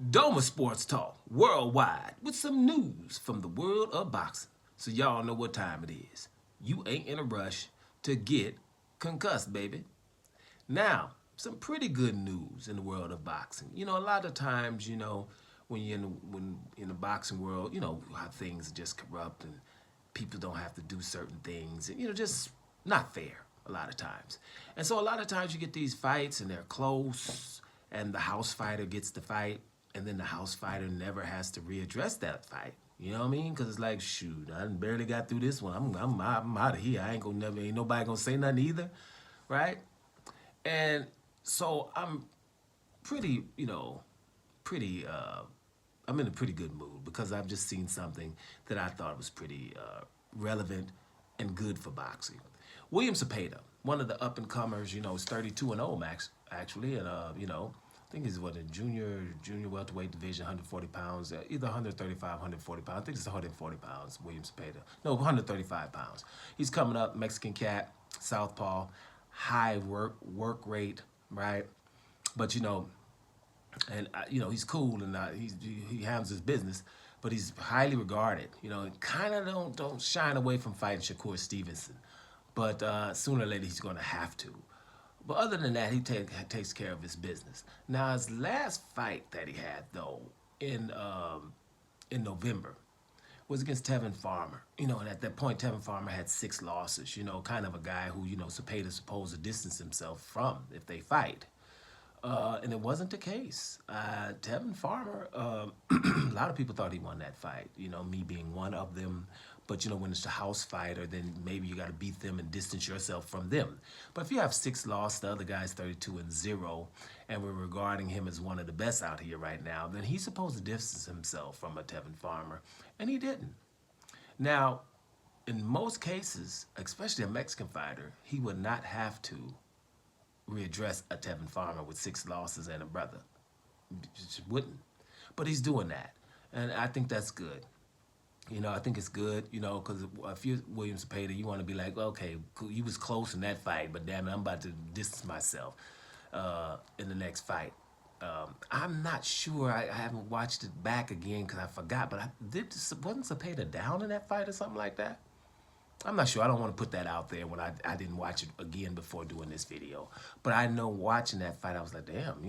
Doma Sports Talk worldwide with some news from the world of boxing. So y'all know what time it is. You ain't in a rush to get concussed, baby. Now, some pretty good news in the world of boxing. You know, a lot of times, when you're in the boxing world, how things are just corrupt and people don't have to do certain things, and just not fair a lot of times. And so a lot of times you get these fights and they're close, and the house fighter gets the fight, and then the house fighter never has to readdress that fight. You know what I mean? Because it's like, shoot, I barely got through this one. I'm out of here. Ain't nobody gonna say nothing either, right? And so I'm pretty, pretty, I'm in a pretty good mood because I've just seen something that I thought was pretty relevant and good for boxing. William Zepeda, one of the up and comers, is 32-0 max actually, and I think he's in junior welterweight division, 140 pounds, either 135, 140 pounds. I think it's 140 pounds. William Zepeda, no, 135 pounds. He's coming up, Mexican cat, southpaw, high work rate, right? But and he's cool and he handles his business, but he's highly regarded. And kind of don't shine away from fighting Shakur Stevenson, but sooner or later he's going to have to. But other than that, he takes care of his business. Now his last fight that he had though in November was against Tevin Farmer. And at that point, Tevin Farmer had 6 losses. Kind of a guy who Zepeda's supposed to distance himself from if they fight. And it wasn't the case. Tevin Farmer, a lot of people thought he won that fight, me being one of them. But, when it's a house fighter, then maybe you got to beat them and distance yourself from them. But if you have 6 losses, the other guy's 32-0, and we're regarding him as one of the best out here right now, then he's supposed to distance himself from a Tevin Farmer, and he didn't. Now, in most cases, especially a Mexican fighter, he would not have to readdress a Tevin Farmer with 6 losses and a brother. Just wouldn't. But he's doing that. And I think that's good. I think it's good, because if you're William Zepeda, you want to be like, okay, cool, you was close in that fight, but damn it, I'm about to distance myself in the next fight. I'm not sure. I haven't watched it back again because I forgot, but wasn't Zepeda down in that fight or something like that? I'm not sure. I don't want to put that out there when I didn't watch it again before doing this video. But I know watching that fight, I was like, damn,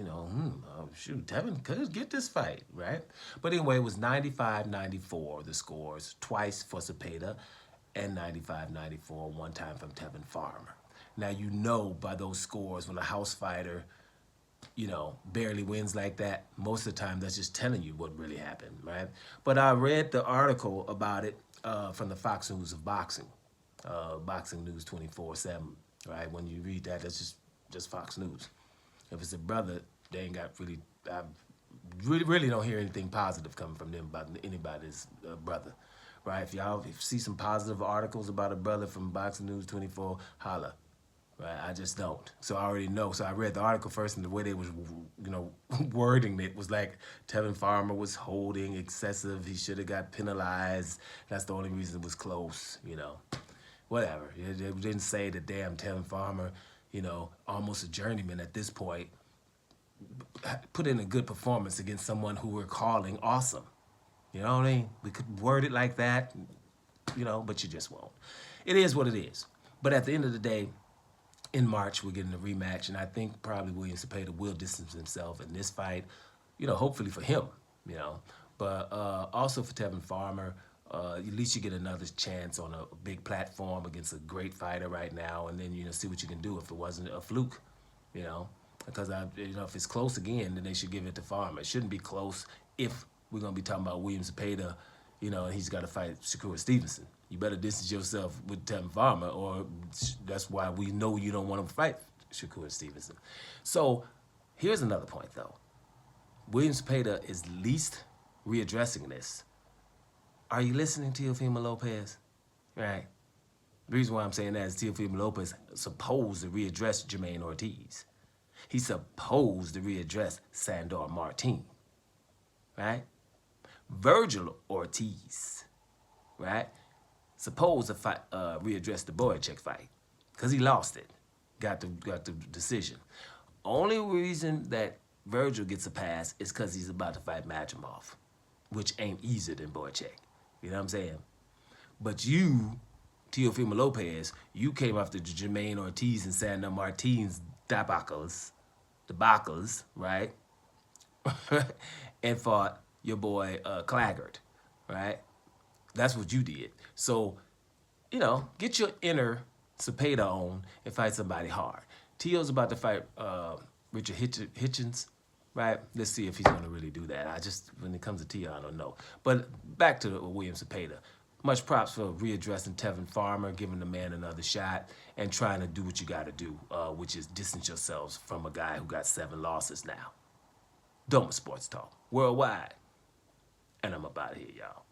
shoot, Tevin could get this fight, right? But anyway, it was 95-94, the scores, twice for Zepeda, and 95-94 one time from Tevin Farmer. Now, by those scores, when a house fighter, barely wins like that, most of the time that's just telling you what really happened, right? But I read the article about it from the Fox News of Boxing. Boxing News 24/7, right? When you read that, that's just Fox News. If it's a brother, they ain't got really. I really don't hear anything positive coming from them about anybody's brother, right? If y'all see some positive articles about a brother from Boxing News 24, holla, right? I just don't. So I already know. So I read the article first, and the way they was, wording it was like Tevin Farmer was holding excessive. He should have got penalized. That's the only reason it was close, Whatever. They didn't say that damn Tevin Farmer, almost a journeyman at this point, put in a good performance against someone who we're calling awesome. You know what I mean? We could word it like that, but you just won't. It is what it is. But at the end of the day, in March, we're getting a rematch, and I think probably William Zepeda will distance himself in this fight, hopefully for him, But also for Tevin Farmer, at least you get another chance on a big platform against a great fighter right now, and then see what you can do if it wasn't a fluke, because if it's close again, then they should give it to Farmer. It shouldn't be close if we're gonna be talking about William Zepeda, and he's got to fight Shakur Stevenson. You better distance yourself with Tevin Farmer, or that's why we know you don't want to fight Shakur Stevenson. So here's another point though. William Zepeda is least readdressing this. Are you listening to Teofimo Lopez? Right. The reason why I'm saying that is Teofimo Lopez supposed to readdress Jermaine Ortiz. He's supposed to readdress Sandor Martin. Right? Virgil Ortiz. Right? Supposed to fight, readdress the Boyacek fight. Because he lost it. Got the decision. Only reason that Virgil gets a pass is because he's about to fight Madrimov, which ain't easier than Boychek. You know what I'm saying? But you, Teofimo Lopez, you came after Jermaine Ortiz and Sandra Martins debacles, right? And fought your boy Claggart, right? That's what you did. So, you know, get your inner Zepeda on and fight somebody hard. Tio's about to fight Richard Hitchens, right? Let's see if he's going to really do that. When it comes to Tio, I don't know. But back to William Zepeda. Much props for readdressing Tevin Farmer, giving the man another shot, and trying to do what you got to do, which is distance yourselves from a guy who got 7 losses now. Doma Sports Talk, worldwide. And I'm about here, y'all.